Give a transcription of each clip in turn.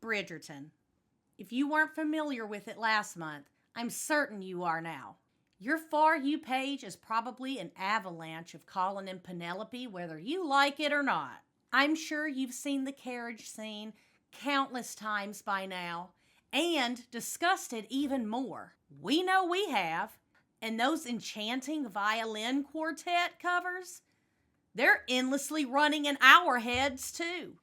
Bridgerton. If you weren't familiar with it last month, I'm certain you are now. Your For You page is probably an avalanche of Colin and Penelope, whether you like it or not. I'm sure you've seen the carriage scene countless times by now and discussed it even more. We know we have. And those enchanting violin quartet covers, they're endlessly running in our heads too.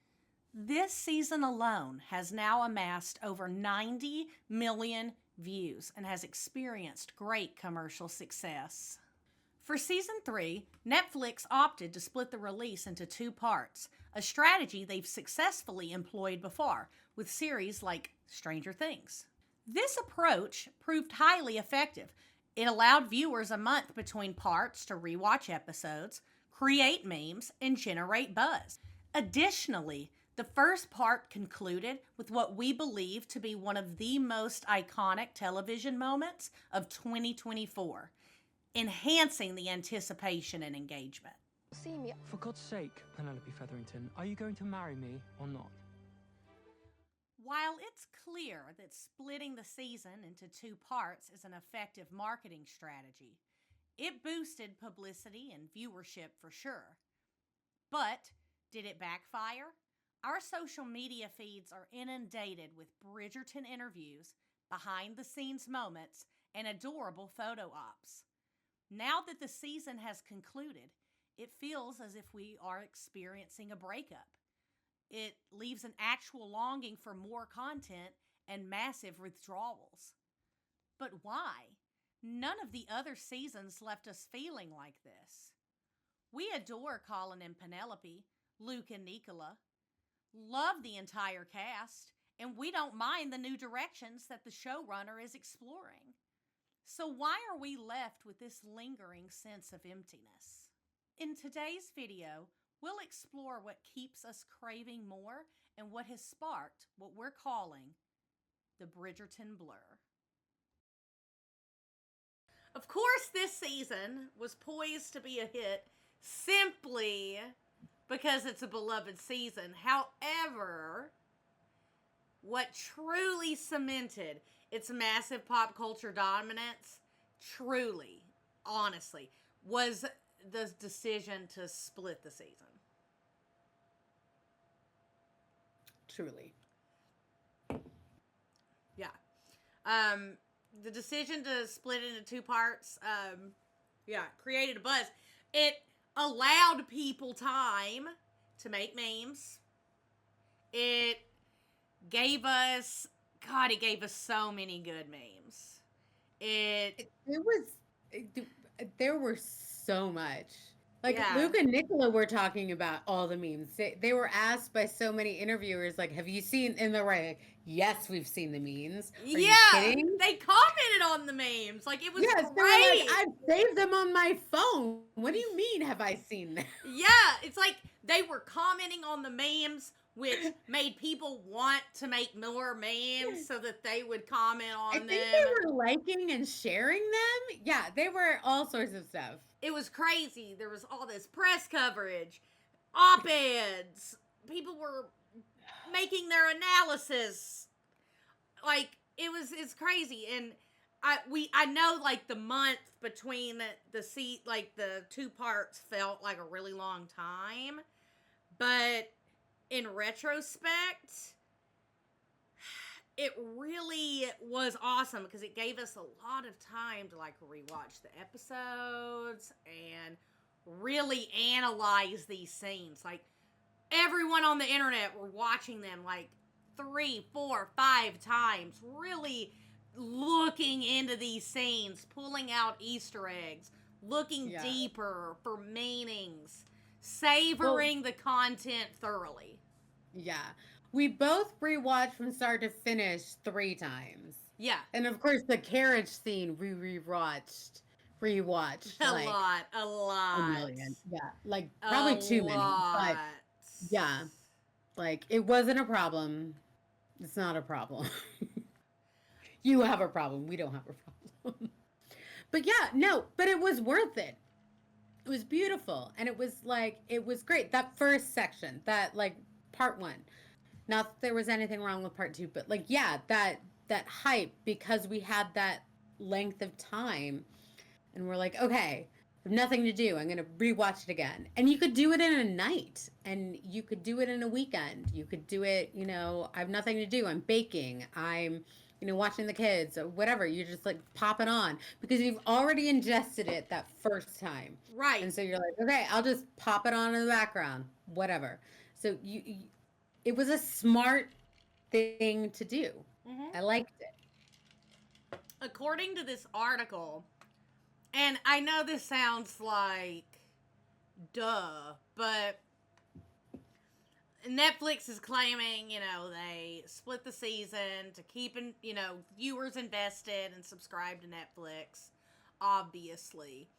This season alone has now amassed over 90 million views and has experienced great commercial success. For season 3, Netflix opted to split the release into 2 parts, a strategy they've successfully employed before with series like Stranger Things. This approach proved highly effective. It allowed viewers a month between parts to rewatch episodes, create memes, and generate buzz. Additionally, the first part concluded with what we believe to be one of the most iconic television moments of 2024, enhancing the anticipation and engagement. See me. For God's sake, Penelope Featherington, are you going to marry me or not? While it's clear that splitting the season into 2 parts is an effective marketing strategy, it boosted publicity and viewership for sure. But did it backfire? Our social media feeds are inundated with Bridgerton interviews, behind-the-scenes moments, and adorable photo ops. Now that the season has concluded, it feels as if we are experiencing a breakup. It leaves an actual longing for more content and massive withdrawals. But why? None of the other seasons left us feeling like this. We adore Colin and Penelope, Luke and Nicola, love the entire cast, and we don't mind the new directions that the showrunner is exploring. So why are we left with this lingering sense of emptiness? In today's video, we'll explore what keeps us craving more and what has sparked what we're calling the Bridgerton Blur. Of course, this season was poised to be a hit simply because it's a beloved season. However, what truly cemented its massive pop culture dominance, truly, honestly, was the decision to split the season. Truly. Yeah. The decision to split it into 2 parts, created a buzz. It allowed people time to make memes. It gave us so many good memes. There were so much. Like, Yeah. Luke and Nicola were talking about all the memes. They were asked by so many interviewers, like, have you seen, and they're like, yes, we've seen the memes. Are you kidding? They commented on the memes. Like, it was Yes, great. they were like, I've saved them on my phone. What do you mean, have I seen them? Yeah, it's like they were commenting on the memes, which made people want to make more memes so that they would comment on them. I think they were liking and sharing them. Yeah, they were all sorts of stuff. It was crazy. There was all this press coverage, op-eds. People were making their analysis. Like, it's crazy. And I know, like, the month between the 2 parts felt like a really long time. But in retrospect, it really was awesome because it gave us a lot of time to, like, rewatch the episodes and really analyze these scenes. Like, everyone on the internet were watching them, like, 3, 4, 5 times, really looking into these scenes, pulling out Easter eggs, looking deeper for meanings, savoring the content thoroughly. Yeah. We both rewatched from start to finish 3 times. Yeah. And of course, the carriage scene we rewatched. A lot. A million. Yeah. Like, probably too many. But yeah. Like, it wasn't a problem. It's not a problem. You have a problem. We don't have a problem. But yeah, no, but it was worth it. It was beautiful. And it was great. That first section, that, like, part 1. Not that there was anything wrong with part 2, but like, yeah, that hype, because we had that length of time, and we're like, okay, I have nothing to do. I'm gonna rewatch it again. And you could do it in a night, and you could do it in a weekend. You could do it, I have nothing to do. I'm baking. I'm, watching the kids or whatever. You just like pop it on because you've already ingested it that first time. Right. And so you're like, okay, I'll just pop it on in the background, whatever. So it was a smart thing to do. I liked it. According to this article, and I know this sounds like duh, but Netflix is claiming, they split the season to keep, viewers invested and subscribe to Netflix, obviously.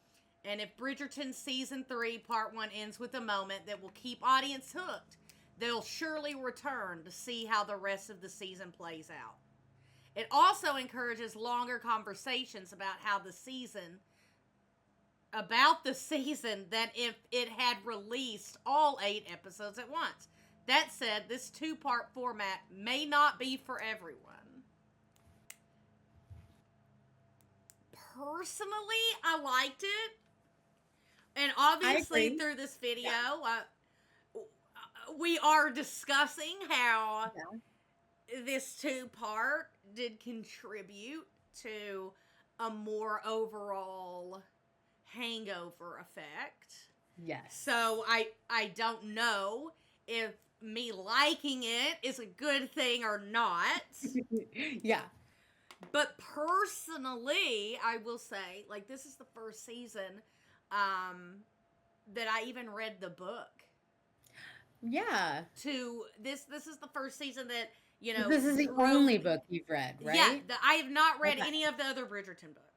And if Bridgerton Season 3 Part 1 ends with a moment that will keep audience hooked, they'll surely return to see how the rest of the season plays out. It also encourages longer conversations about the season than if it had released all 8 episodes at once. That said, this 2-part format may not be for everyone. Personally, I liked it. And obviously through this video, we are discussing how this 2-part did contribute to a more overall hangover effect. Yes. So I don't know if me liking it is a good thing or not. Yeah. But personally, I will say, like, this is the first season that I even read the book. Yeah. This is the first season that, This is the only book you've read, right? Yeah, I have not read any of the other Bridgerton books.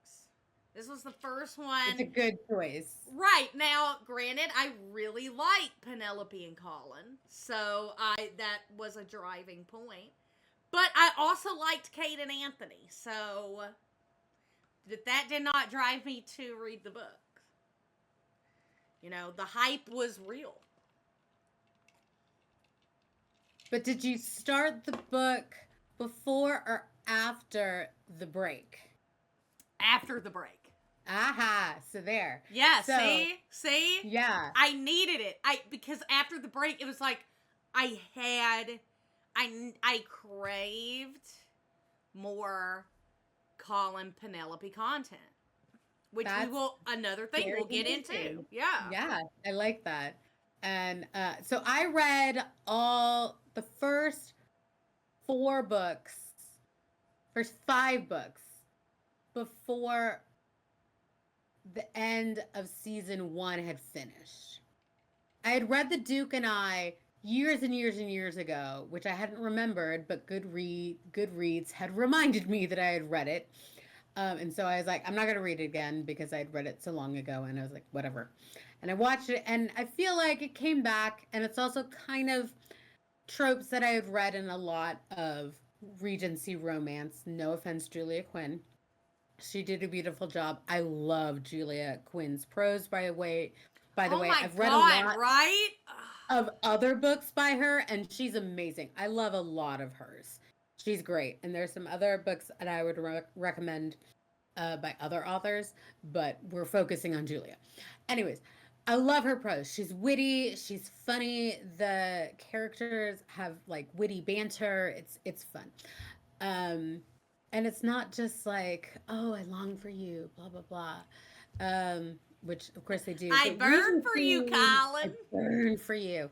This was the first one. It's a good choice. Right. Now, granted, I really like Penelope and Colin, so that was a driving point. But I also liked Kate and Anthony, so that did not drive me to read the book. The hype was real. But did you start the book before or after the break? After the break. Aha, so there. Yeah, see? Yeah. I needed it. Because after the break, it was like I craved more Colin Penelope content. Which another thing we'll get into. Yeah. Yeah, I like that. And so I read all the first 5 books before the end of season 1 had finished. I had read The Duke and I years and years and years ago, which I hadn't remembered, but Goodreads had reminded me that I had read it. And so I was like, I'm not going to read it again because I'd read it so long ago. And I was like, whatever. And I watched it, and I feel like it came back. And it's also kind of tropes that I had read in a lot of Regency romance. No offense, Julia Quinn. She did a beautiful job. I love Julia Quinn's prose, by the way. I've read a lot of other books by her, and she's amazing. I love a lot of hers. She's great. And there's some other books that I would recommend by other authors, but we're focusing on Julia. Anyways, I love her prose. She's witty. She's funny. The characters have like witty banter. It's fun. And it's not just like, oh, I long for you, blah, blah, blah. Which, of course, they do. I burn for you, Colin. I burn for you.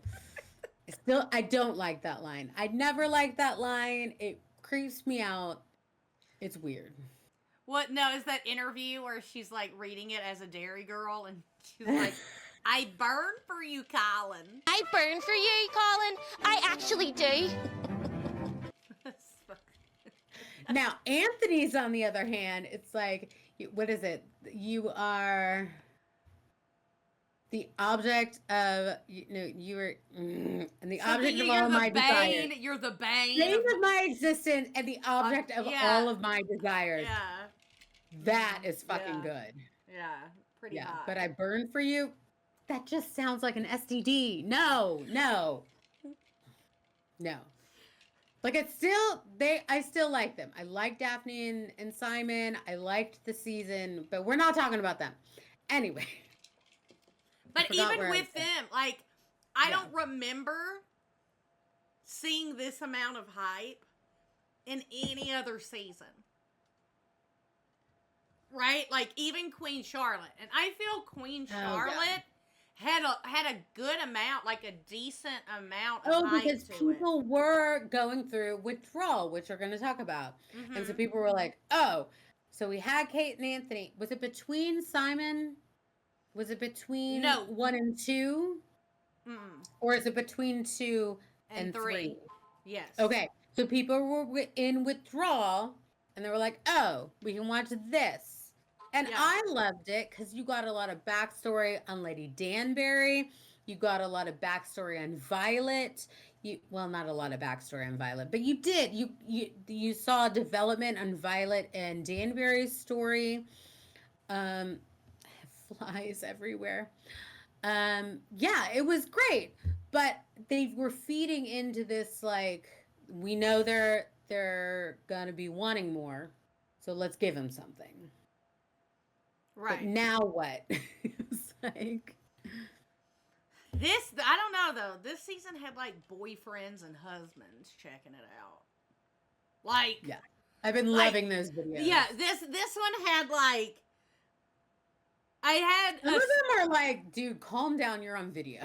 I don't like that line. I never liked that line. It creeps me out. It's weird. What? No, is that interview where she's like reading it as a dairy girl and she's like, I burn for you, Colin. I burn for you, Colin. I actually do. Now, Anthony's, on the other hand, it's like, what is it? You are the object of, you were, and the object of all my desires. You're the bane. Bane of my existence and the object of all of my desires. Yeah. That is fucking good. Yeah, pretty hot. But I burn for you? That just sounds like an STD. No. Like I still like them. I like Daphne and Simon. I liked the season, but we're not talking about them. Anyway. But even with them, like, I don't remember seeing this amount of hype in any other season. Right? Like, even Queen Charlotte. And I feel Queen Charlotte had a good amount, like a decent amount of hype because people were going through withdrawal, which we're going to talk about. Mm-hmm. And so people were like, oh, so we had Kate and Anthony. Was it between Simon? Was it between 1 and 2? Mm-mm. Or is it between 2 and 3? Yes. Okay. So people were in withdrawal and they were like, oh, we can watch this. And I loved it because you got a lot of backstory on Lady Danbury. You got a lot of backstory on Violet. Well, not a lot of backstory on Violet, but you did. You saw development on Violet and Danbury's story. Flies everywhere. Yeah, it was great. But they were feeding into this, like, we know they're gonna be wanting more, so let's give them something. Right. But now what? It's like this. I don't know though. This season had like boyfriends and husbands checking it out. Like, yeah, I've been loving those videos. Yeah, this one had like. I had some of them are like, dude, calm down. You're on video.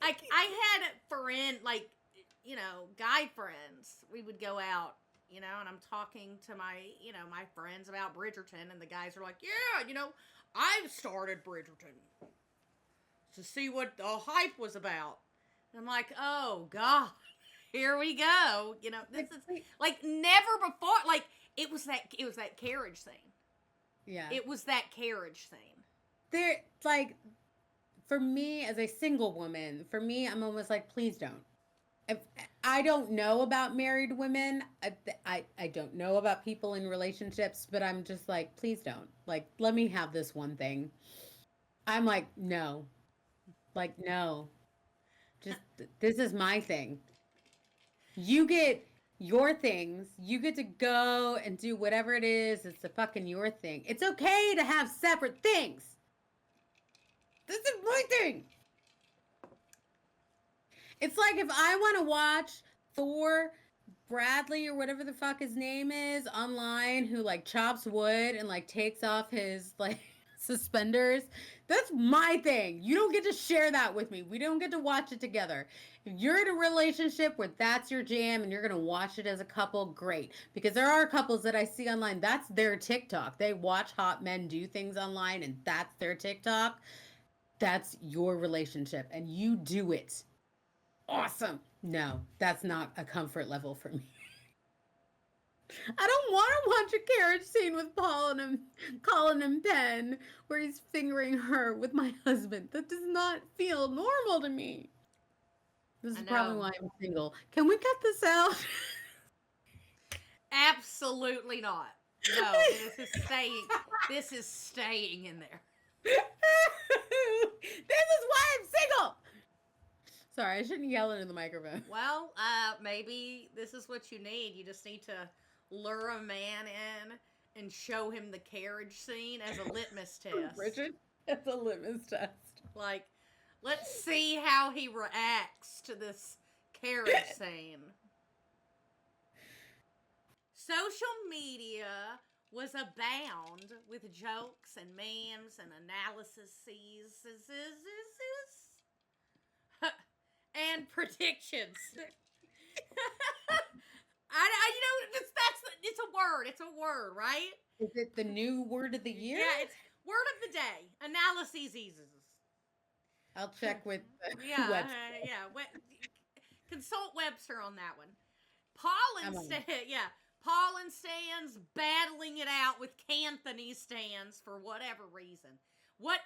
Like, I had like, you know, guy friends. We would go out. You know, and I'm talking to my friends about Bridgerton, and the guys are like, yeah, you know, I've started Bridgerton to see what the hype was about. And I'm like, oh, God, here we go. You know, this is, like, never before, like, it was that carriage scene. Yeah. It was that carriage scene. There, like, for me, as a single woman, I'm almost like, please don't. I don't know about married women. I don't know about people in relationships, but I'm just like, please don't. Like, let me have this one thing. I'm like, no. Like, no. Just, this is my thing. You get your things. You get to go and do whatever it is. It's a fucking your thing. It's okay to have separate things. This is my thing. It's like if I want to watch Thor Bradley or whatever the fuck his name is online, who like chops wood and like takes off his like suspenders. That's my thing. You don't get to share that with me. We don't get to watch it together. If you're in a relationship where that's your jam and you're going to watch it as a couple, great. Because there are couples that I see online, that's their TikTok. They watch hot men do things online and that's their TikTok. That's your relationship and you do it. Awesome. No, that's not a comfort level for me. I don't want to watch a carriage scene with Colin and Penn where he's fingering her with my husband. That does not feel normal to me. This is probably why I'm single. Can we cut this out? Absolutely not. No, this is staying in there. This is why I'm single. Sorry, I shouldn't yell into the microphone. Well, maybe this is what you need. You just need to lure a man in and show him the carriage scene as a litmus test. Richard, it's a litmus test. Like, let's see how he reacts to this carriage scene. Social media was abound with jokes and memes and analyses and predictions. It's a word. It's a word, right? Is it the new word of the year? Yeah, it's word of the day. Analyses. I'll check with Webster. Consult Webster on that one. Paul and Stans battling it out with Canthony Stans for whatever reason. What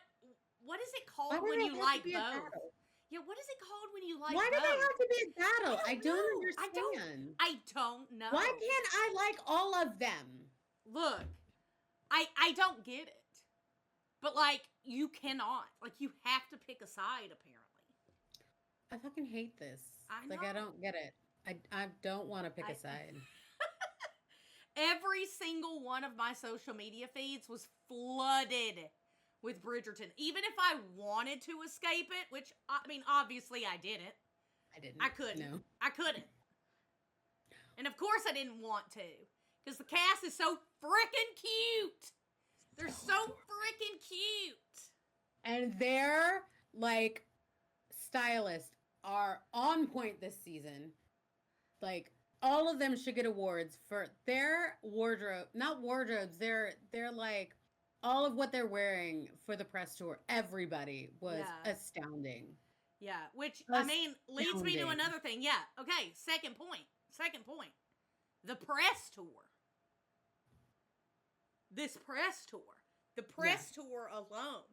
is it called when you like both? Yeah, what is it called when you like Why both? do they have to be a battle? I don't understand. I don't know. Why can't I like all of them? Look, I don't get it. But, like, you cannot. Like, you have to pick a side, apparently. I fucking hate this. I know. Like, I don't get it. I don't want to pick a side. Every single one of my social media feeds was flooded with Bridgerton. Even if I wanted to escape it, which, I mean, obviously I didn't. I didn't. I couldn't. No. I couldn't. And of course I didn't want to. Because the cast is so freaking cute. They're so freaking cute. And their, like, stylists are on point this season. Like, all of them should get awards for their wardrobe. Not wardrobes. They're like, all of what they're wearing for the press tour. Everybody was astounding. Yeah, which, I mean, leads me to another thing. Yeah, okay, second point. The press tour. This press tour. The press tour alone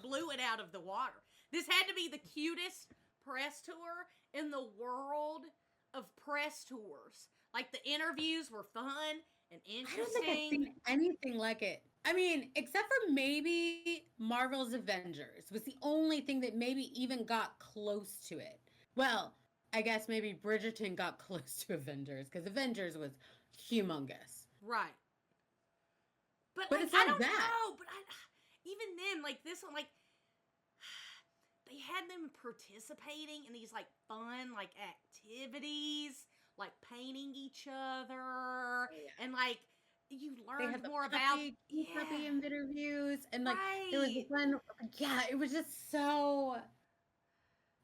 blew it out of the water. This had to be the cutest press tour in the world of press tours. Like, the interviews were fun and interesting. I don't think I've seen anything like it. I mean, except for maybe Marvel's Avengers was the only thing that maybe even got close to it. Well, I guess maybe Bridgerton got close to Avengers because Avengers was humongous. Right. But like, it's I not don't that. know. But even then, like this one, like they had them participating in these like fun like activities, like painting each other, and like you learned more about puppy interviews, and like there was one. Yeah, it was just so.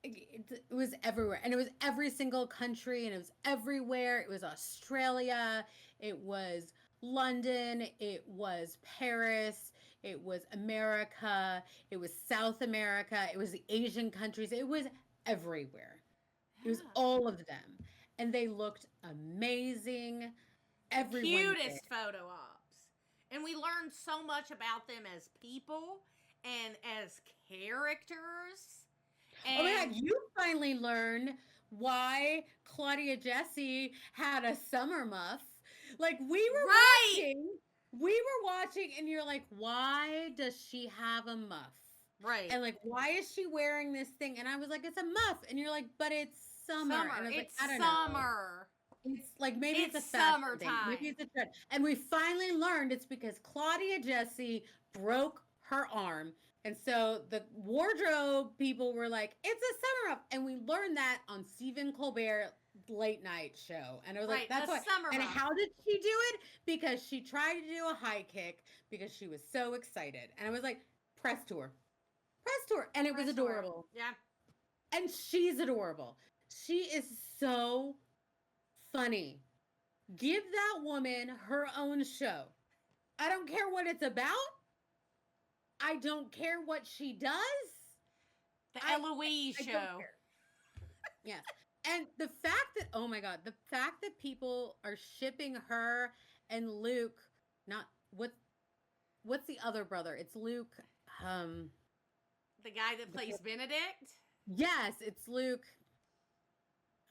It was everywhere, and it was every single country, and it was everywhere. It was Australia, it was London, it was Paris, it was America, it was South America, it was the Asian countries, it was everywhere. It was all of them, and they looked amazing. Everyone cutest photo ops, and we learned so much about them as people and as characters. And oh my God, you finally learned why Claudia Jessie had a summer muff. Like we were watching, and you're like, why does she have a muff? Right. And like, why is she wearing this thing? And I was like, it's a muff. And you're like, but it's summer. And I was it's like, I don't summer. know. It's like maybe it's a summertime. thing. Maybe it's a trend. And we finally learned it's because Claudia Jessie broke her arm. And so the wardrobe people were like, it's a summer up. And we learned that on Stephen Colbert late night show. And I was like, that's why. And how did she do it? Because she tried to do a high kick because she was so excited. And I was like, press tour. And it was adorable. Yeah. And she's adorable. She is so funny. Give that woman her own show. I don't care what it's about. I don't care what she does. The Eloise show. Yes. And the fact that, oh my God, the fact that people are shipping her and Luke, what's the other brother? It's Luke. The guy that plays Benedict? Yes, it's Luke.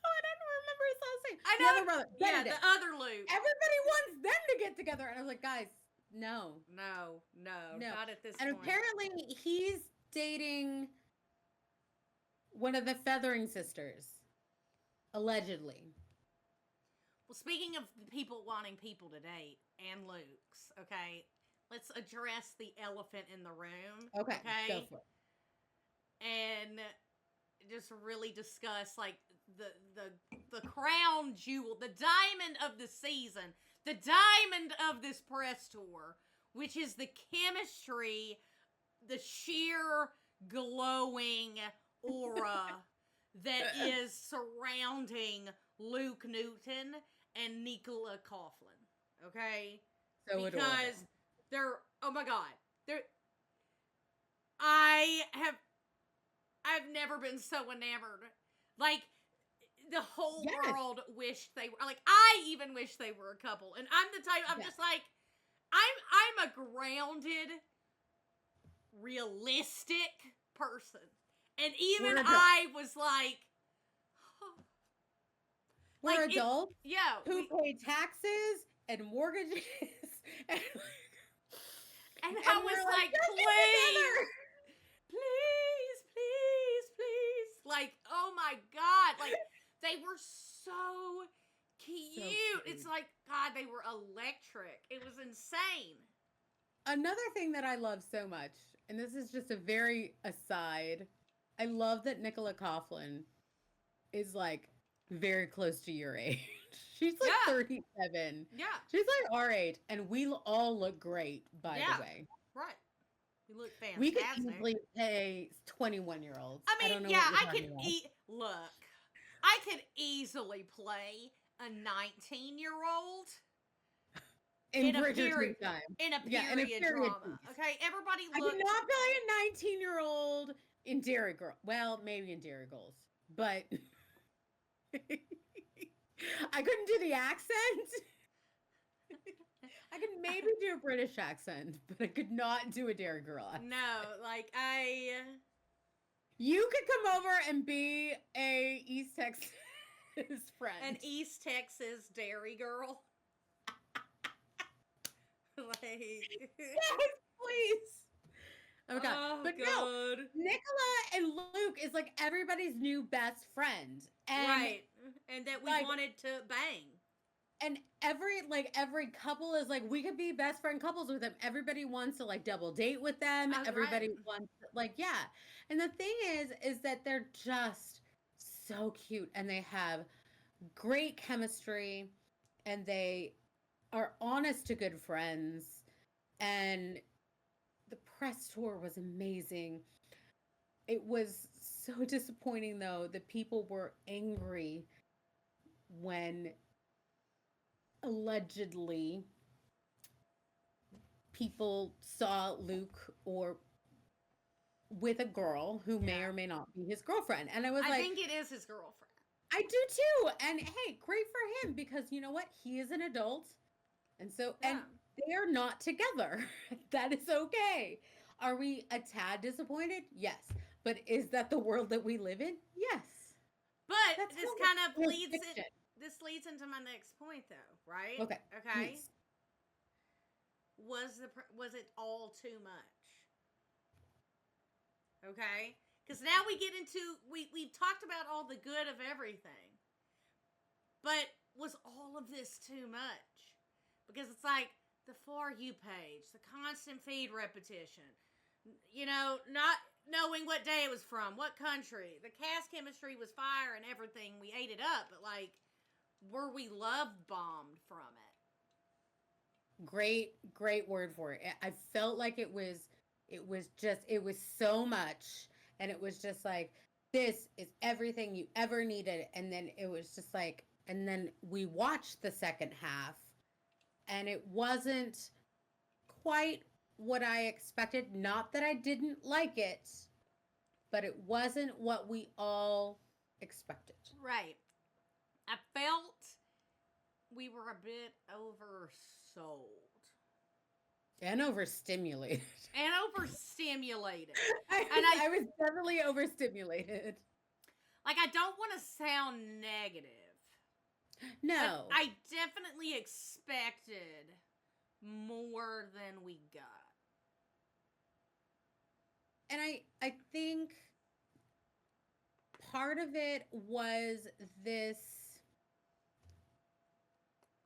Oh, I don't remember his last name. I know. The other brother. Benedict. Yeah, the other Luke. Everybody wants them to get together. And I was like, guys, no, not at this and point. apparently he's dating one of the Feathering sisters, allegedly. Well, speaking of people wanting people to date, and Luke's, okay, let's address the elephant in the room. Okay, go for it. And just really discuss like the crown jewel, the diamond of the season, the diamond of this press tour, which is the chemistry, the sheer glowing aura that is surrounding Luke Newton and Nicola Coughlan. Okay? So because adorable. they're, oh my God, I've never been so enamored. Like, the whole world wished they were, like, I even wish they were a couple. And I'm the type, I'm just like, I'm a grounded, realistic person. And even I was like, oh. We're adults who we pay taxes and mortgages. and I was like, please. Like, oh my God. Like, They were so cute. It's like, God, they were electric. It was insane. Another thing that I love so much, and this is just a very aside, I love that Nicola Coughlan is like very close to your age. She's like 37. Yeah. She's like our age, and we all look great, by the way. Right. We look fantastic. We could easily pay 21-year-olds. I mean, I could look. I could easily play a 19-year-old in Bridgerton time. In a period drama. Okay, everybody look. I could not play a 19-year-old in Dairy Girl. Well, maybe in Dairy Girls, but I couldn't do the accent. I could maybe do a British accent, but I could not do a Dairy Girl accent. No, like You could come over and be a East Texas friend. An East Texas Dairy Girl. Like, yes, please. Oh my God. Oh, but God. no, Nicola and Luke is like everybody's new best friend. And right. And that we wanted to bang. And every couple is like, we could be best friend couples with them. Everybody wants to like double date with them. Everybody wants yeah. And the thing is that they're just so cute and they have great chemistry and they are honest to good friends. And the press tour was amazing. It was so disappointing though that people were angry when allegedly people saw Luke or with a girl who may or may not be his girlfriend. And I think it is his girlfriend. I do too. And hey, great for him because you know what? He is an adult. And so, and they are not together. That is okay. Are we a tad disappointed? Yes. But is that the world that we live in? Yes. But That's this kind of leads it. This leads into my next point, though, right? Okay. Please. Was it all too much? Okay, because now we get into we've talked about all the good of everything, but was all of this too much? Because it's like the For You page, the constant feed repetition, you know, not knowing what day it was from, what country. The cast chemistry was fire and everything. We ate it up, but like, were we love bombed from it? Great word for it. I felt like it was so much. And it was just like, this is everything you ever needed. And then it was just like, and then we watched the second half and it wasn't quite what I expected. Not that I didn't like it, but it wasn't what we all expected. Right. I felt we were a bit oversold. And overstimulated. I was definitely overstimulated. Like, I don't want to sound negative. No. But I definitely expected more than we got. And I think part of it was this,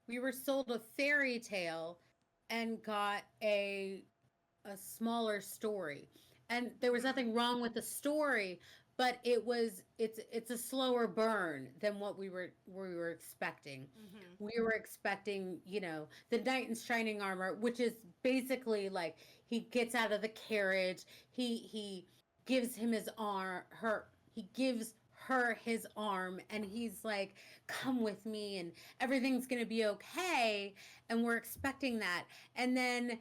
we were sold a fairy tale and got a smaller story. And there was nothing wrong with the story, but it's a slower burn than what we were expecting. Mm-hmm. We were expecting, you know, the knight in shining armor, which is basically like he gets out of the carriage, he gives him his arm, he gives her his arm and he's like, come with me and everything's gonna be okay, and we're expecting that. And then,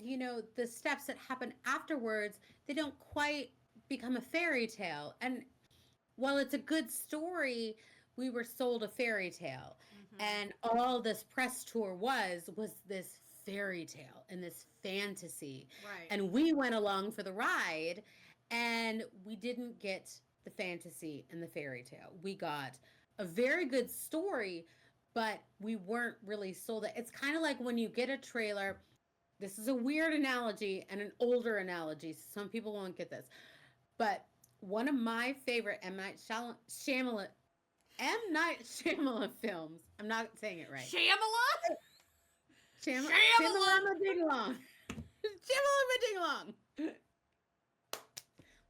you know, the steps that happen afterwards, they don't quite become a fairy tale. And while it's a good story, we were sold a fairy tale. Mm-hmm. And all this press tour was this fairy tale and this fantasy. Right. And we went along for the ride and we didn't get the fantasy and the fairy tale. We got a very good story, but we weren't really sold it. It's kind of like when you get a trailer. This is a weird analogy and an older analogy. Some people won't get this. But one of my favorite M. Night Shyamalan M. Night Shyamalan films. I'm not saying it right. Shyamalan? Shyamalama Ding Long. Shyamalama Ding Long.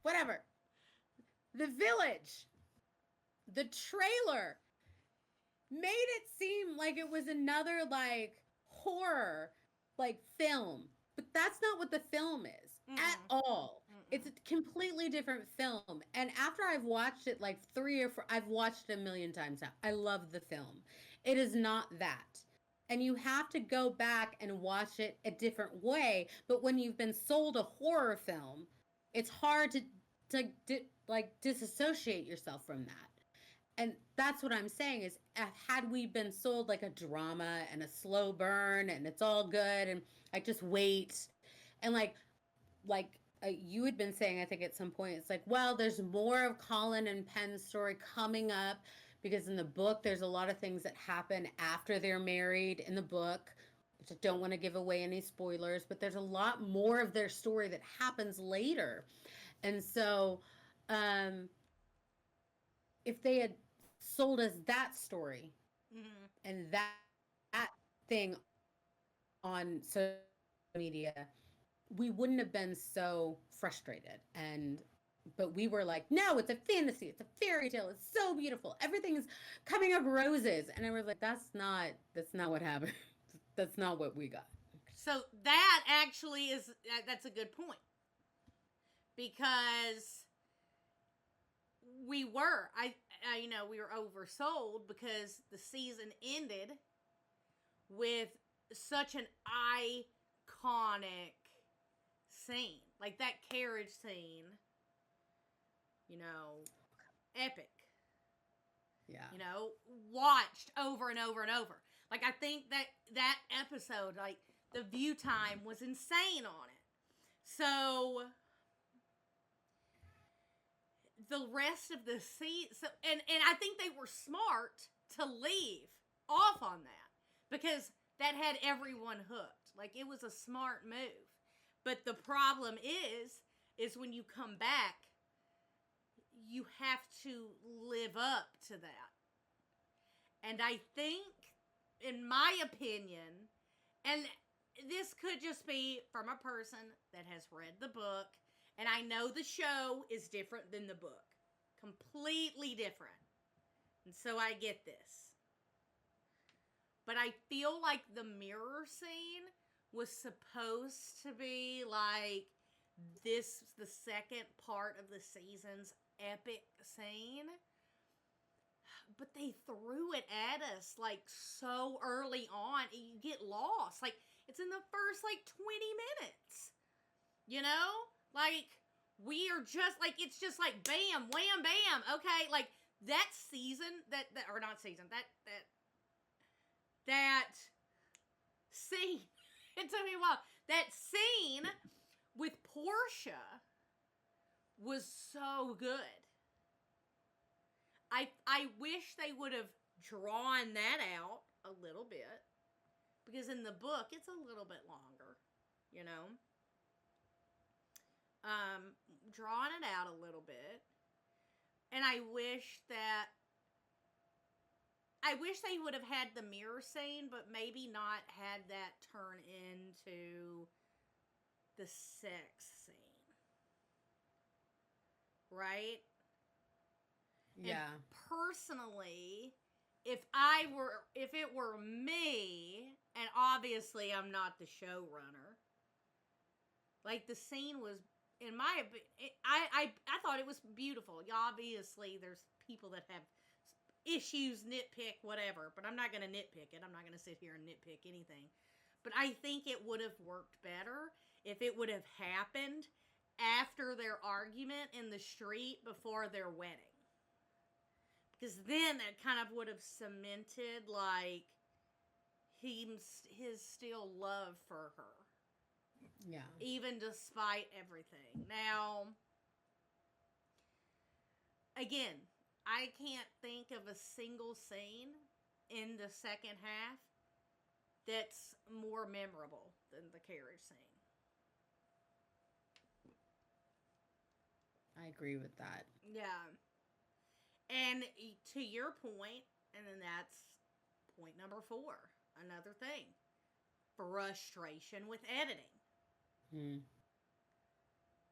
Whatever. The Village. The trailer made it seem like it was another like horror like film, but that's not what the film is at all. It's a completely different film. And after I've watched it like 3 or 4, I've watched it a million times now. I love the film. It is not that. And you have to go back and watch it a different way. But when you've been sold a horror film, it's hard to like disassociate yourself from that. And that's what I'm saying is, had we been sold like a drama and a slow burn and it's all good and like just wait and like you had been saying, I think at some point, it's like, well, there's more of Colin and Penn's story coming up because in the book there's a lot of things that happen after they're married in the book, which I don't want to give away any spoilers, but there's a lot more of their story that happens later. And so if they had sold us that story and that thing on social media, we wouldn't have been so frustrated. But we were like, no, it's a fantasy, it's a fairy tale, it's so beautiful, everything is coming up roses. And I was like, that's not what happened. That's not what we got. So that actually that's a good point. Because we were oversold because the season ended with such an iconic scene. Like that carriage scene, epic. Yeah. Watched over and over and over. Like, I think that episode, like, the view time was insane on it. So the rest of the season, and I think they were smart to leave off on that because that had everyone hooked. Like, it was a smart move. But the problem is when you come back, you have to live up to that. And I think, in my opinion, and this could just be from a person that has read the book, and I know the show is different than the book. Completely different. And so I get this. But I feel like the mirror scene was supposed to be like the second part of the season's epic scene. But they threw it at us like so early on, and you get lost. Like, it's in the first like 20 minutes. Like, we are just like, it's just like bam, wham, bam. Okay, like that season, that scene. It took me a while. That scene with Portia was so good. I wish they would have drawn that out a little bit. Because in the book, it's a little bit longer. Drawn it out a little bit. And I wish they would have had the mirror scene, but maybe not had that turn into the sex scene. Right? Yeah. And personally, if it were me, and obviously I'm not the showrunner, like the scene was, in my opinion, I thought it was beautiful. Obviously, there's people that have issues, nitpick, whatever, but I'm not going to nitpick it. I'm not going to sit here and nitpick anything. But I think it would have worked better if it would have happened after their argument in the street before their wedding. Because then that kind of would have cemented, like, his still love for her. Yeah. Even despite everything. Now, again, I can't think of a single scene in the second half that's more memorable than the carriage scene. I agree with that. Yeah. And to your point, and then that's point number 4. Another thing. Frustration with editing.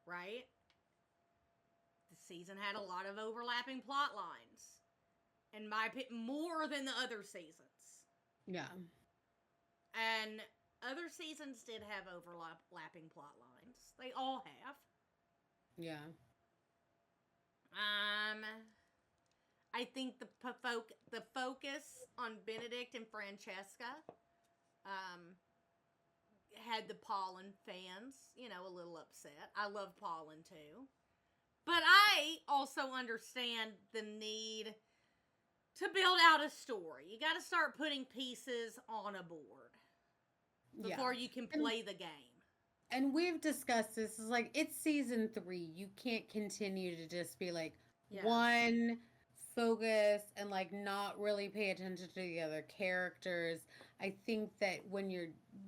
Right? The season had a lot of overlapping plot lines. In my opinion, more than the other seasons. Yeah. And other seasons did have overlapping plot lines. They all have. Yeah. I think the focus on Benedict and Francesca had the Paulin fans, a little upset. I love Paulin too. But I also understand the need to build out a story. You got to start putting pieces on a board before you can play the game. And we've discussed this. It's like, it's season 3. You can't continue to just be like one focus and like not really pay attention to the other characters. I think that when you're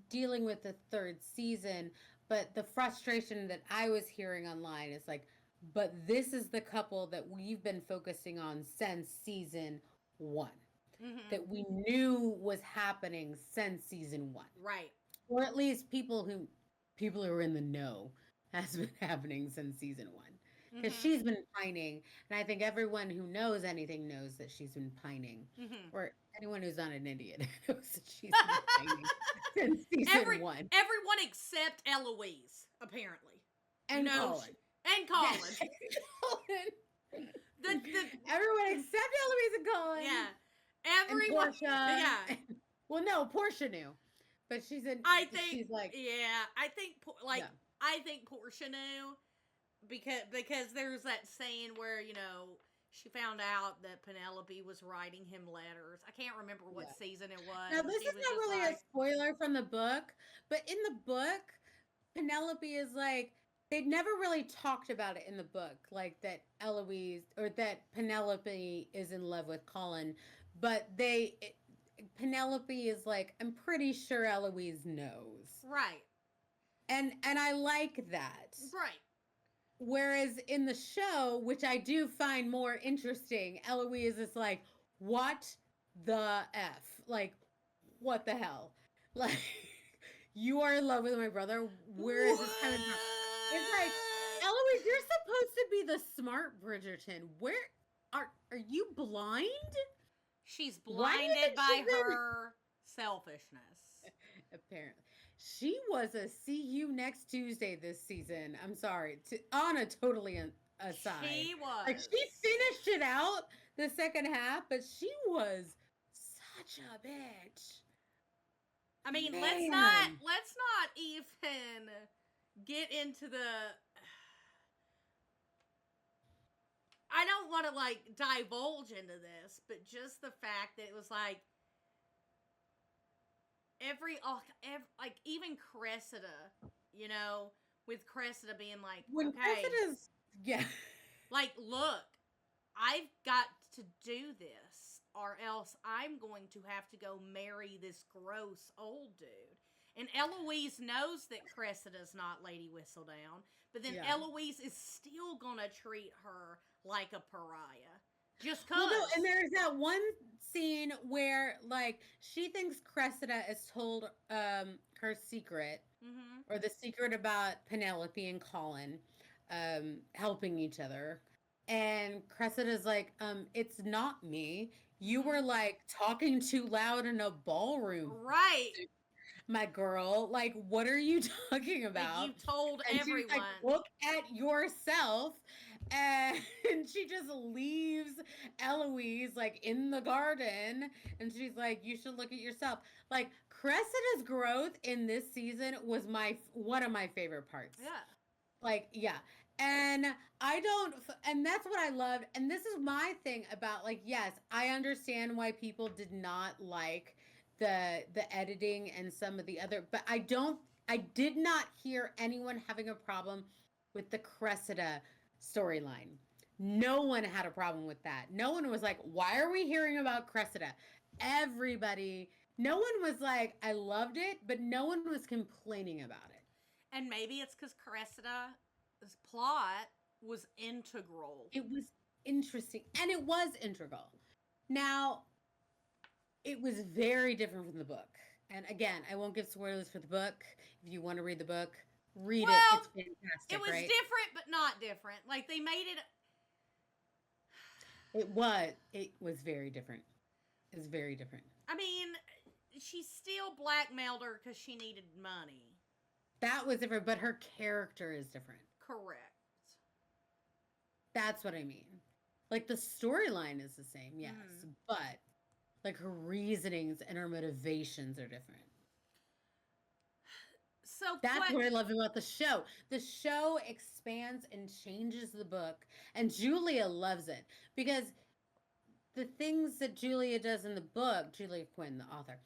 dealing with the 3rd season, but the frustration that I was hearing online is like, but this is the couple that we've been focusing on since season 1. That we knew was happening since season 1. Right. Or at least people who are in the know has been happening since season 1. Because she's been pining, and I think everyone who knows anything knows that she's been pining. Or anyone who's not an idiot knows that she's been pining since season 1. Everyone except Eloise, apparently. And Colin. And Colin. Everyone except Eloise and Colin. Yeah. Everyone. And Portia. Yeah. Well, no, Portia knew. But she's in. I think. She's like. Yeah. I think Portia knew. Because there's that saying where, she found out that Penelope was writing him letters. I can't remember what season it was. Now, this is not really a spoiler from the book, but in the book, Penelope is like, they'd never really talked about it in the book, like that Eloise, or that Penelope is in love with Colin, but Penelope is like, I'm pretty sure Eloise knows. Right. And I like that. Right. Whereas in the show, which I do find more interesting, Eloise is like, what the F? Like, what the hell? Like, you are in love with my brother. Where is this coming from? It's like, Eloise, you're supposed to be the smart Bridgerton. Where are you blind? She's blinded by her selfishness. Apparently. She was a see you next Tuesday this season. I'm sorry. On a totally aside. She was. Like, she finished it out the second half, but she was such a bitch. I mean, let's not even get into the... I don't want to, divulge into this, but just the fact that it was like, even Cressida, with Cressida being like, when okay, Cressida's, like, look, I've got to do this, or else I'm going to have to go marry this gross old dude. And Eloise knows that Cressida's not Lady Whistledown, but then Eloise is still gonna treat her like a pariah. Just cause. Well, no, and there's that one scene where, like, she thinks Cressida has told her secret, or the secret about Penelope and Colin helping each other. And Cressida's like, it's not me. You were, like, talking too loud in a ballroom. Right. My girl. Like, what are you talking about? Like, you told everyone. She's like, look at yourself. And she just leaves Eloise, like, in the garden. And she's like, you should look at yourself. Like, Cressida's growth in this season was one of my favorite parts. Yeah. Like, yeah. And and that's what I loved. And this is my thing about, like, yes, I understand why people did not like the editing and some of the other, but I did not hear anyone having a problem with the Cressida storyline. No one had a problem with that. No one was like, why are we hearing about Cressida? No one was like, I loved it, but no one was complaining about it. And maybe it's because Cressida's plot was integral. It was interesting, and it was integral. Now, it was very different from the book. And again, I won't give spoilers for the book. If you want to read the book, read it. It's fantastic, it was right? different, but not different. Like, they made it... It was very different. It was very different. I mean, she still blackmailed her because she needed money. That was different, but her character is different. Correct. That's what I mean. Like, the storyline is the same, yes, but like her reasonings and her motivations are different. So that's what I love about the show. The show expands and changes the book, and Julia loves it because the things that Julia does in the book, Julia Quinn, the author,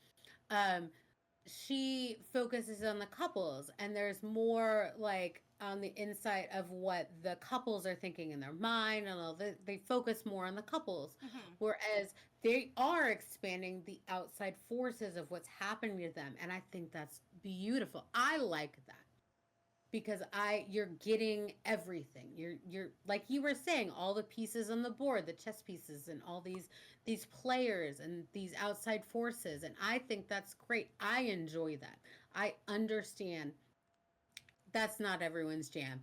she focuses on the couples, and there's more like on the inside of what the couples are thinking in their mind, and all they focus more on the couples, whereas they are expanding the outside forces of what's happening to them, and I think that's beautiful. I like that because you're getting everything. You're like you were saying, all the pieces on the board, the chess pieces, and all these players and these outside forces, and I think that's great. I enjoy that. I understand that's not everyone's jam.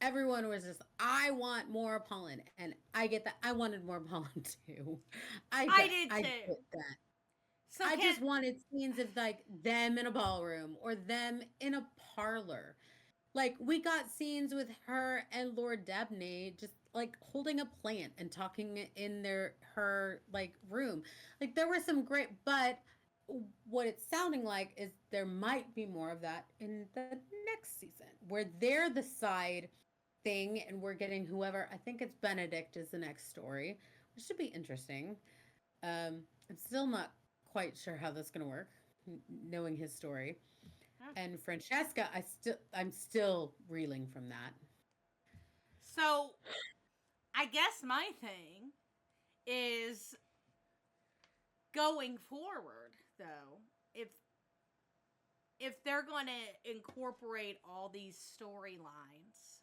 Everyone was just, I want more pollen, and I get that. I wanted more pollen too. I did get that. So I just wanted scenes of like them in a ballroom or them in a parlor. Like, we got scenes with her and Lord Dabney just like holding a plant and talking in her like room. Like, there were some great, but what it's sounding like is there might be more of that in the next season where they're the side thing and we're getting whoever. I think it's Benedict is the next story, which should be interesting. I'm still not quite sure how that's going to work, knowing his story. And Francesca, I'm still reeling from that. So, I guess my thing is going forward, though, if they're going to incorporate all these storylines,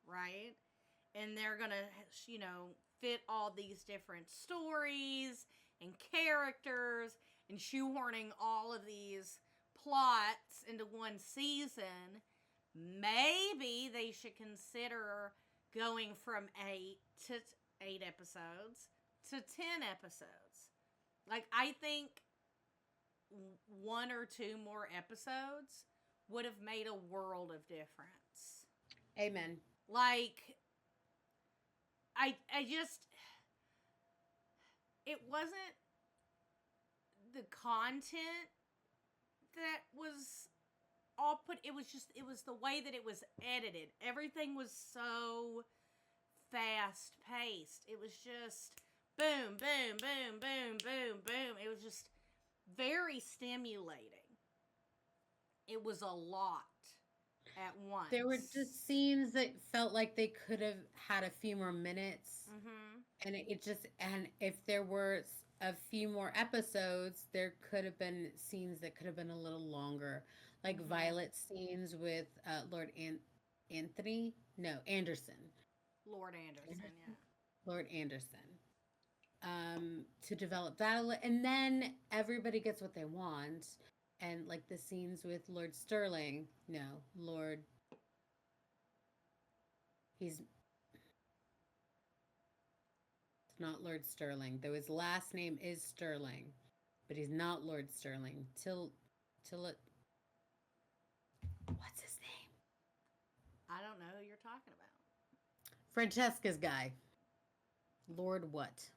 right? And they're going to, fit all these different stories and characters and shoehorning all of these plots into one season, maybe they should consider going from 8 episodes to 10 episodes. Like, I think 1 or 2 more episodes would have made a world of difference. Amen. Like, I just, it wasn't the content that was all put, it was the way that it was edited. Everything was so fast paced. It was just boom, boom, boom, boom, boom, boom. It was just very stimulating. It was a lot at once. There were just scenes that felt like they could have had a few more minutes. And and if there were a few more episodes, there could have been scenes that could have been a little longer, like Violet's scenes with Lord Anderson. Lord Anderson, yeah. Lord Anderson. To develop that, and then everybody gets what they want, and like the scenes with Lord Sterling. No, Lord. It's not Lord Sterling, though his last name is Sterling, but he's not Lord Sterling. What's his name? I don't know who you're talking about. Francesca's guy. Lord what?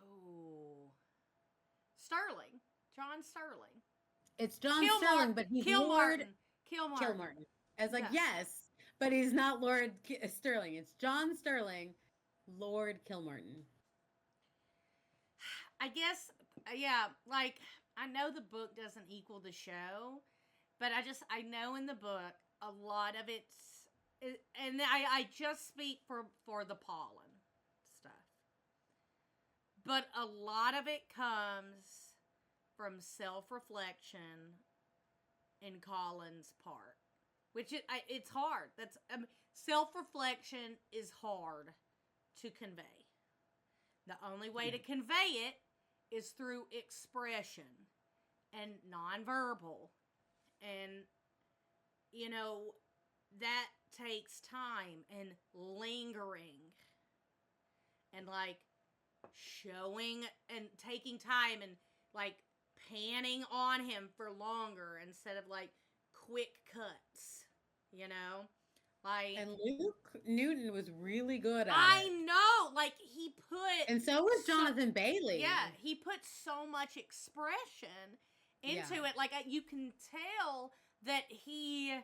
Oh. Sterling. John Sterling. It's John Sterling, but he's Lord Kilmartin. I was like, yes, but he's not Lord Sterling. It's John Sterling, Lord Kilmartin. I guess, yeah, like, I know the book doesn't equal the show, but I know in the book, a lot of and I just speak for the pollen stuff. But a lot of it comes from self-reflection in Colin's part. which it's hard. That's self-reflection is hard to convey. The only way to convey it is through expression and nonverbal. And, you know, that takes time and lingering and, like, showing and taking time and, like, panning on him for longer instead of, like, quick cuts, you know? Like, And Luke Newton was really good at I it. know, like, he put... And so was Jonathan Bailey. Yeah, he put so much expression into it. Like, you can tell that he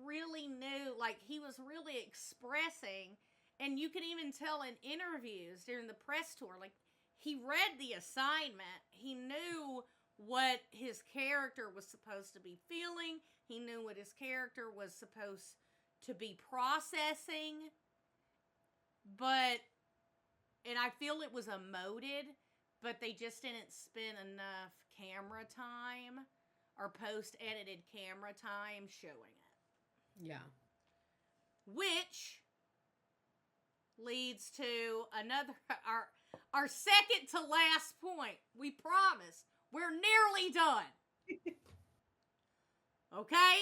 really knew, like, he was really expressing, and you can even tell in interviews during the press tour, like, he read the assignment. He knew what his character was supposed to be feeling. He knew what his character was supposed to be processing. But, and I feel it was emoted, but they just didn't spend enough camera time or post-edited camera time showing it. Yeah. Which leads to another, our second to last point. We promise. We're nearly done. Okay?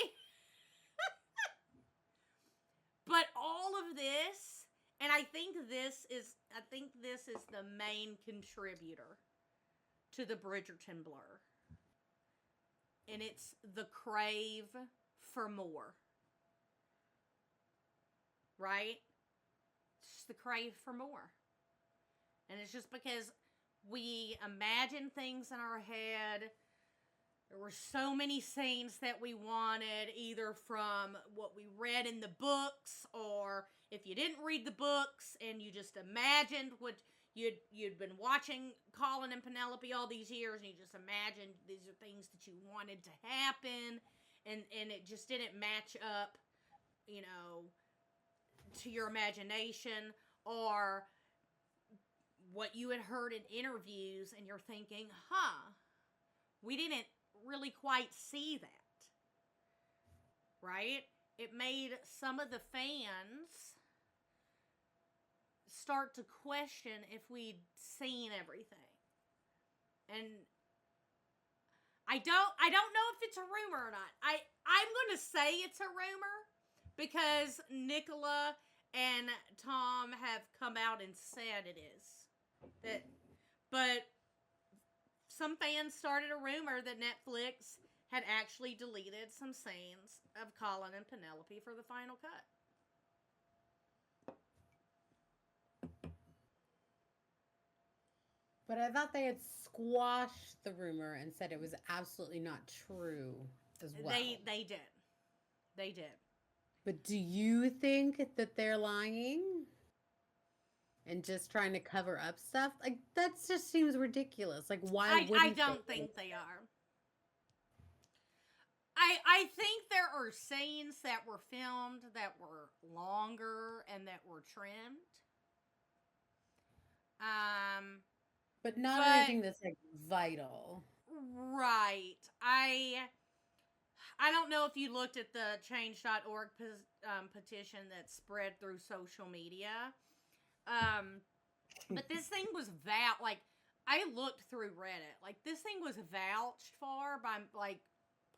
But all of this, and I think this is the main contributor to the Bridgerton blur. And it's the crave for more. Right? It's just the crave for more. And it's just because we imagine things in our head. There were so many scenes that we wanted, either from what we read in the books, or if you didn't read the books and you just imagined what you'd been watching Colin and Penelope all these years, and you just imagined these are things that you wanted to happen, and it just didn't match up, you know, to your imagination, or what you had heard in interviews, and you're thinking, we didn't really quite see that. Right? It made some of the fans start to question if we'd seen everything. And I don't know if it's a rumor or not. I'm going to say it's a rumor because Nicola and Tom have come out and said it is. But some fans started a rumor that Netflix had actually deleted some scenes of Colin and Penelope for the final cut. But I thought they had squashed the rumor and said it was absolutely not true as well. They did. They did. But do you think that they're lying? And just trying to cover up stuff? Like, that just seems ridiculous. Like, why wouldn't I don't think they are. I think there are scenes that were filmed that were longer and that were trimmed. But not anything that's, like, vital. Right. I don't know if you looked at the change.org petition that spread through social media. But this thing was like, I looked through Reddit. Like, this thing was vouched for by, like,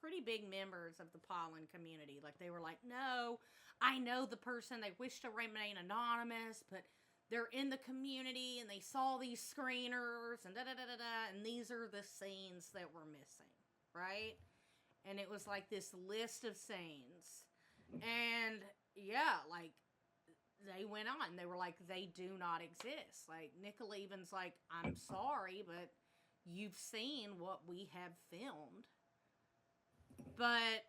pretty big members of the Pollen community. Like, they were like, no, I know the person, they wish to remain anonymous, but they're in the community and they saw these screeners and da-da-da-da-da, and these are the scenes that were missing, right? And it was like this list of scenes. And, yeah, like, they went on. They were like, they do not exist. Like, Nicola even's like, I'm sorry, but you've seen what we have filmed. But,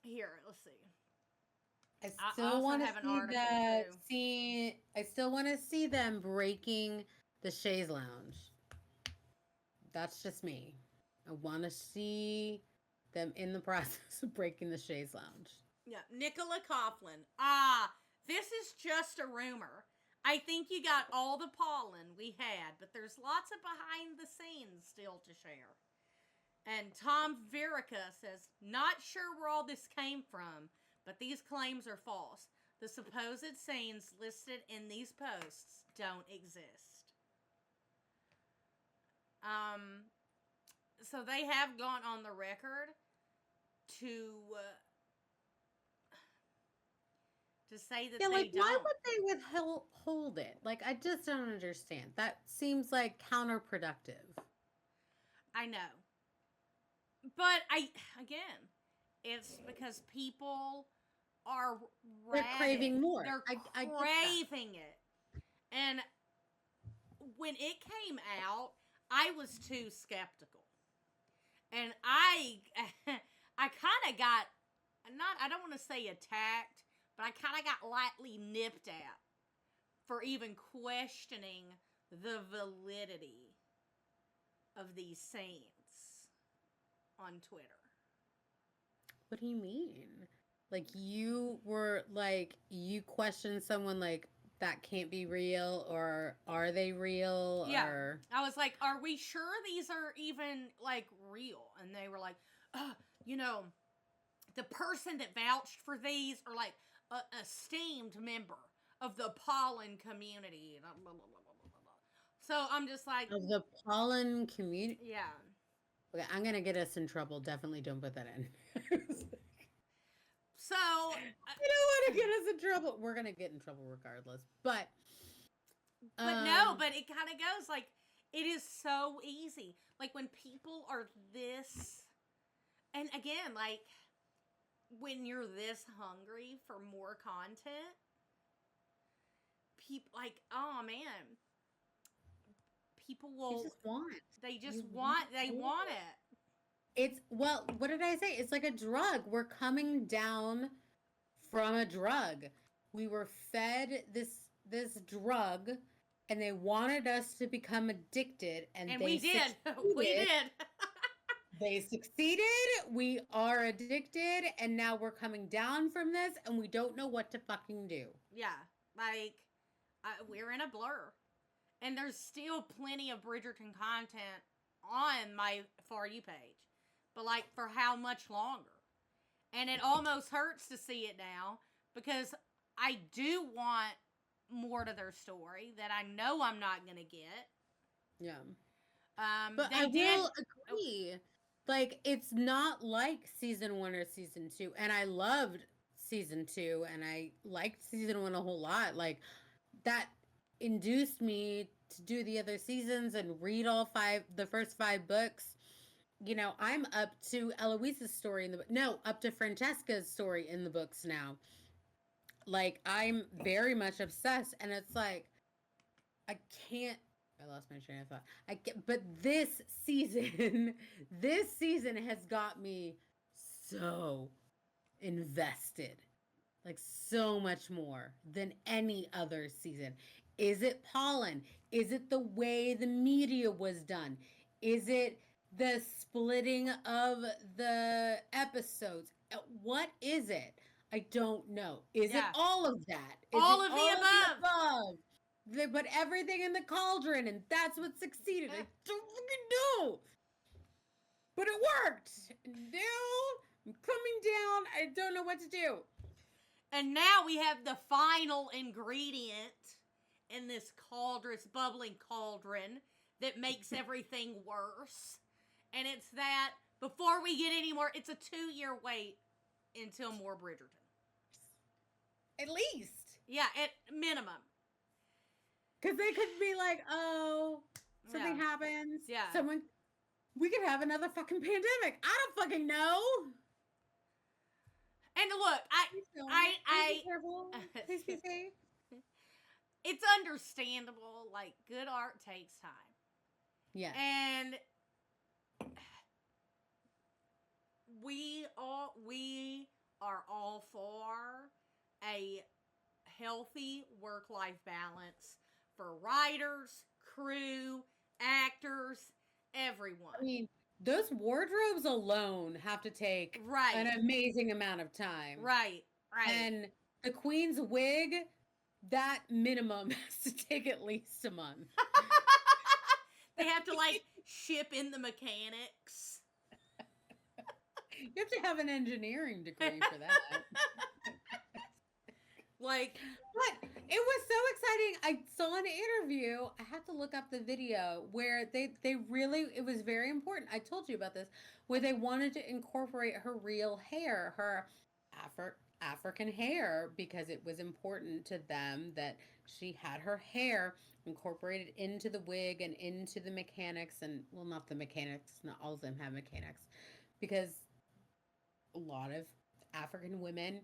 here, let's see. I still want to I still want to see them breaking the chaise lounge. That's just me. I want to see them in the process of breaking the chaise lounge. Yeah, Nicola Coughlin. This is just a rumor. I think you got all the pollen we had, but there's lots of behind the scenes still to share. And Tom Verica says, not sure where all this came from, but these claims are false. The supposed scenes listed in these posts don't exist. So they have gone on the record to say that Yeah, they like, don't. why would they withhold it? Like, I just don't understand. That seems like counterproductive. I know. But it's because people are They're craving more. They're I get that. craving it. And when it came out, I was too skeptical. And I kind of got, I don't want to say attacked, but I kind of got lightly nipped at for even questioning the validity of these scenes on Twitter. What do you mean? Like, you were, like, you questioned someone, like, that can't be real, or are they real? Yeah. Or... I was like, are we sure these are even, like, real? And they were like, the person that vouched for these are, like, a esteemed member of the pollen community. Blah, blah, blah, blah, blah, blah. So I'm just like... Of the pollen community? Yeah. Okay, I'm going to get us in trouble. Definitely don't put that in. So... you don't want to get us in trouble. We're going to get in trouble regardless. But no, but it kind of goes, like, it is so easy. Like, when people are this... And again, like... when you're this hungry for more content, people, like, oh man, people will, they want it. It's, well, what did I say? It's like a drug. We're coming down from a drug. We were fed this drug, and they wanted us to become addicted, and we did. We did. They succeeded. We are addicted, and now we're coming down from this, and we don't know what to fucking do. Yeah, like, we're in a blur. And there's still plenty of Bridgerton content on my For You page. But, like, for how much longer? And it almost hurts to see it now, because I do want more to their story that I know I'm not going to get. Yeah. But I will agree. Like, it's not like season 1 or season 2. And I loved season 2, and I liked season 1 a whole lot. Like, that induced me to do the other seasons and read the first 5 books. You know, I'm up to Eloise's story up to Francesca's story in the books now. Like, I'm very much obsessed, and it's like, I lost my train of thought. But this season has got me so invested. Like, so much more than any other season. Is it pollen? Is it the way the media was done? Is it the splitting of the episodes? What is it? I don't know. Is it all of that? Is all it of the above? They put everything in the cauldron, and that's what succeeded. I don't fucking know. But it worked. Now I'm coming down. I don't know what to do. And now we have the final ingredient in this cauldron, this bubbling cauldron that makes everything worse. And it's that, before we get any more, it's a 2-year wait until more Bridgerton. At least. Yeah, at minimum. Because they could be like, oh, something happens. Yeah. We could have another fucking pandemic. I don't fucking know. And look, Please be careful. Please be safe. It's understandable. Like, good art takes time. Yeah. And we are all for a healthy work-life balance for writers, crew, actors, everyone. I mean, those wardrobes alone have to take an amazing amount of time. Right. And the queen's wig, that minimum has to take at least a month. They have to, like, ship in the mechanics. You have to have an engineering degree for that. Like, But it was so exciting. I saw an interview. I have to look up the video where they really, it was very important. I told you about this, where they wanted to incorporate her real hair, her African hair, because it was important to them that she had her hair incorporated into the wig and into the mechanics. And well, not the mechanics, not all of them have mechanics, because a lot of African women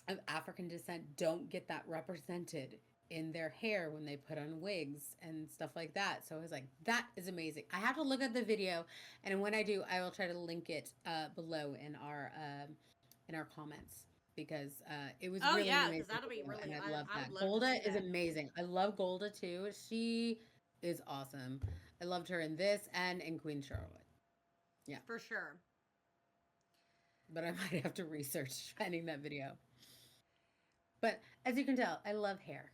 of African descent don't get that represented in their hair when they put on wigs and stuff like that. So I was like, that is amazing. I have to look at the video, and when I do, I will try to link it below in our comments, because it was really yeah, amazing. because that'll be video, really. and I love that. would love to Golda see is that. amazing. I love Golda too. She is awesome. I loved her in this and in Queen Charlotte. Yeah, For sure. but I might have to research finding that video. But as you can tell, I love hair.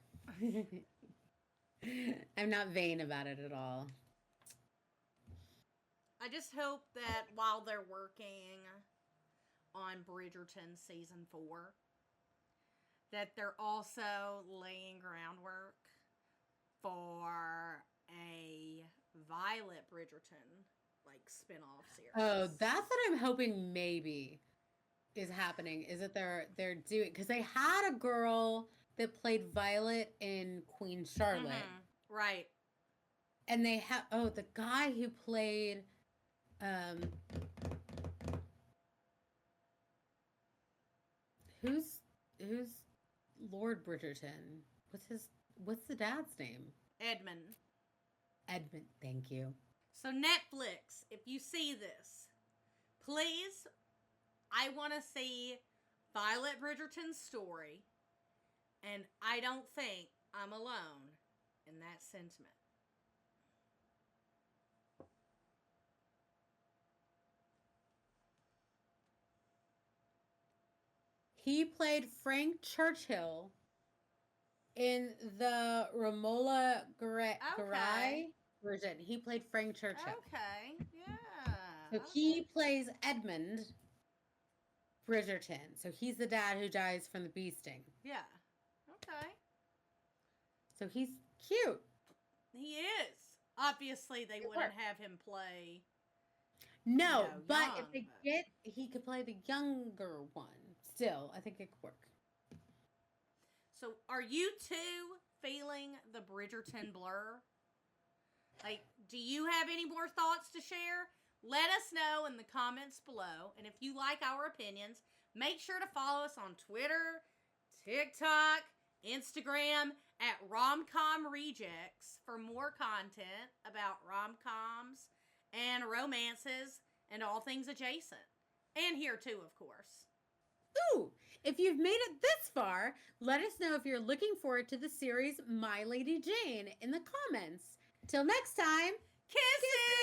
I'm not vain about it at all. I just hope that while they're working on Bridgerton season 4, that they're also laying groundwork for a Violet Bridgerton like spin-off series. Oh, that's what I'm hoping maybe is happening, is that they're doing, because they had a girl that played Violet in Queen Charlotte, Right. and they have the guy who played who's Lord Bridgerton? What's the dad's name? Edmund. Edmund, thank you. So Netflix, if you see this, please, I want to see Violet Bridgerton's story, and I don't think I'm alone in that sentiment. He played Frank Churchill in the Romola Garai version. He played Frank Churchill. Okay, yeah. So he plays Edmund Bridgerton. So he's the dad who dies from the bee sting. Yeah. Okay. So he's cute. He is. Obviously, they It wouldn't worked. have him play. No, know, but young, if they but- get, he could play the younger one. Still, I think it could work. So, are you two feeling the Bridgerton blur? Like, do you have any more thoughts to share? Let us know in the comments below. And if you like our opinions, make sure to follow us on Twitter, TikTok, Instagram at Romcom Rejects for more content about rom-coms and romances and all things adjacent. And here too, of course. Ooh, if you've made it this far, let us know if you're looking forward to the series My Lady Jane in the comments. Till next time, Kisses!